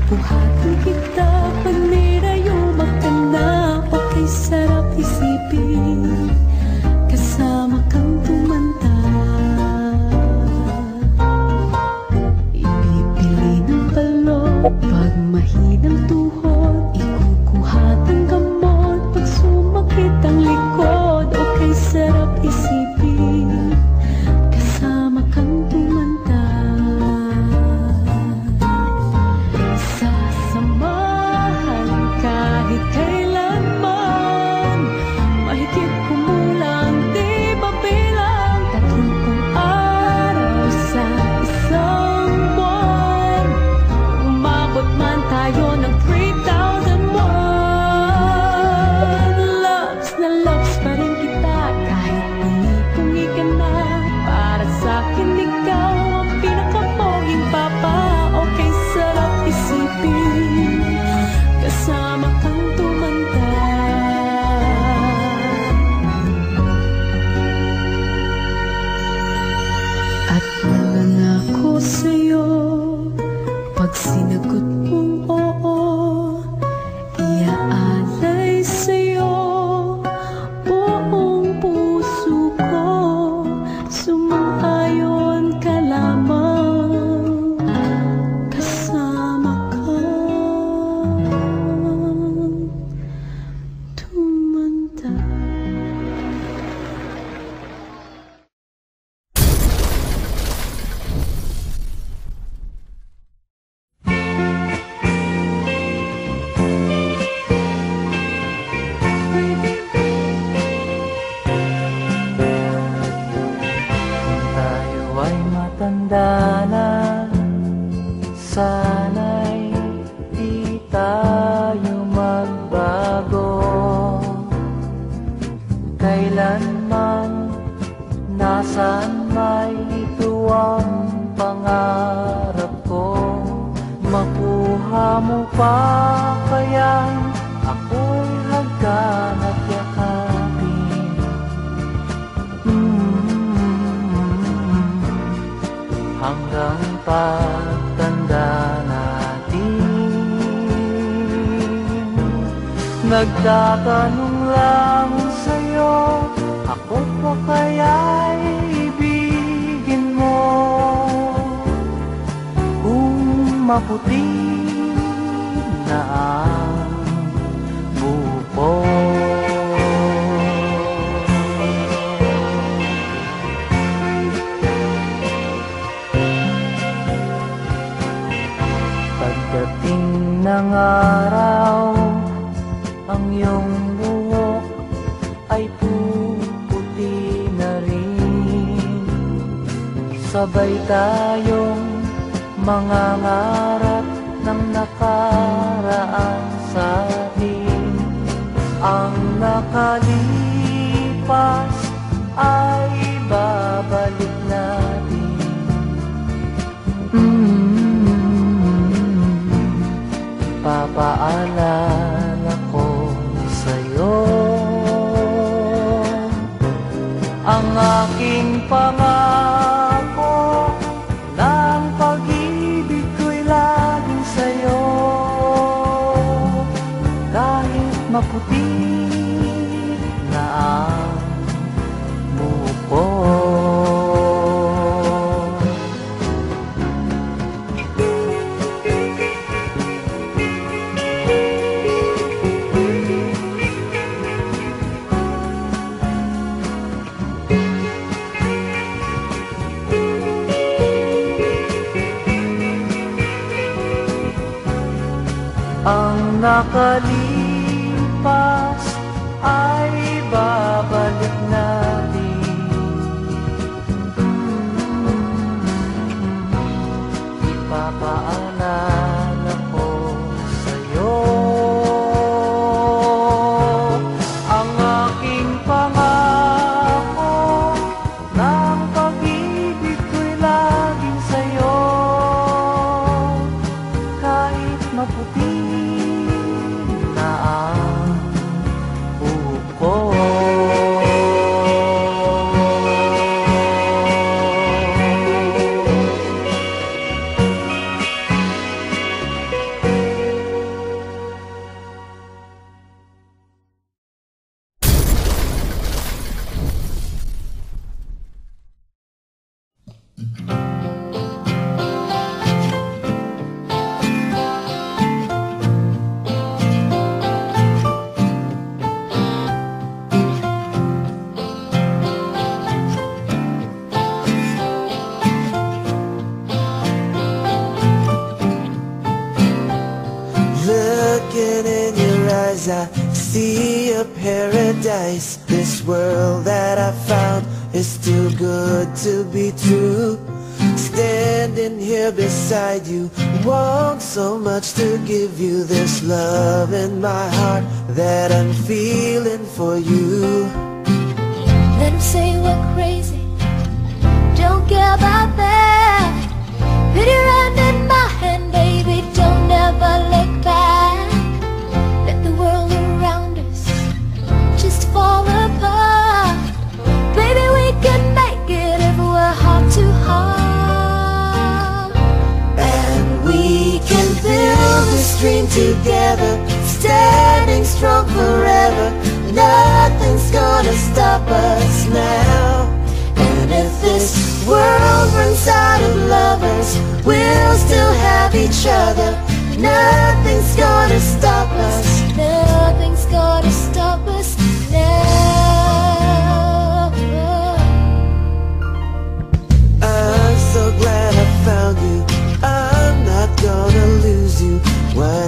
Bubuhatin kita pag nirayumak ka na. Okay, sarap isipin kasama kang tumanda. Ibibili ng balot pag mahinang tuhod, ikukuhatang gamot pag sumakit ang likod. Okay, sarap isipin kasama kang tumanda. Sasamahan kahit kailanman, mahigit kumulang di ba bilang 30 araw sa isang buwan. Umabot man tayo ng 3,001. Loves na loves pa rin kita kahit pungi-pungi ka na. Para sa'kin ikaw ang pinakamoging papa. Okay, sarap isipin kasama kang tumanda. At nangako sa'yo pag sinagot mong oo, iaalay sa'yo buong puso ko. Sumang-ayon ka lamang kasama kang tumanda. Tayo ay matanda na, sana'y di tayo magbago. Kailanman, nasaan may ito ang pangarap ko. Makuha mo pa kaya ako'y hagkan at yakapin. Hanggang pagtanda natin, nagtatanong lang sa'yo, ako pa kaya'y ibigin mo? Kung maputi na ang buko. Pagdating ng araw, ang iyong buhok ay puputi na rin. Sabay tayong mangangarap ng nakaraan sa atin. Ang nakalipas ay babalik natin. Papaalala ko sa'yo ang aking pangako ng pag-ibig ko'y laging sa'yo. Kahit maputi na ang buko. Ang nakalipas ay babalik natin. Ipapaalala ko sa'yo ang aking pangako ng pag-ibig ko'y laging sa'yo. Kahit maputi na ang eyes I see a paradise. This world that I found is too good to be true. Standing here beside you, want so much to give you this love in my heart that I'm feeling for you. Let them say we're crazy, don't care about that. Put your hand in my hand, baby, don't ever look back. Let the world around us just fall apart. Baby, we can make it if we're heart to heart. And we can build this dream together, standing strong forever. Nothing's gonna stop us now. And if this world runs out of lovers, we'll still have each other. Nothing's gonna stop us. Nothing's gonna stop us now. I'm so glad I found you. I'm not gonna lose you. Why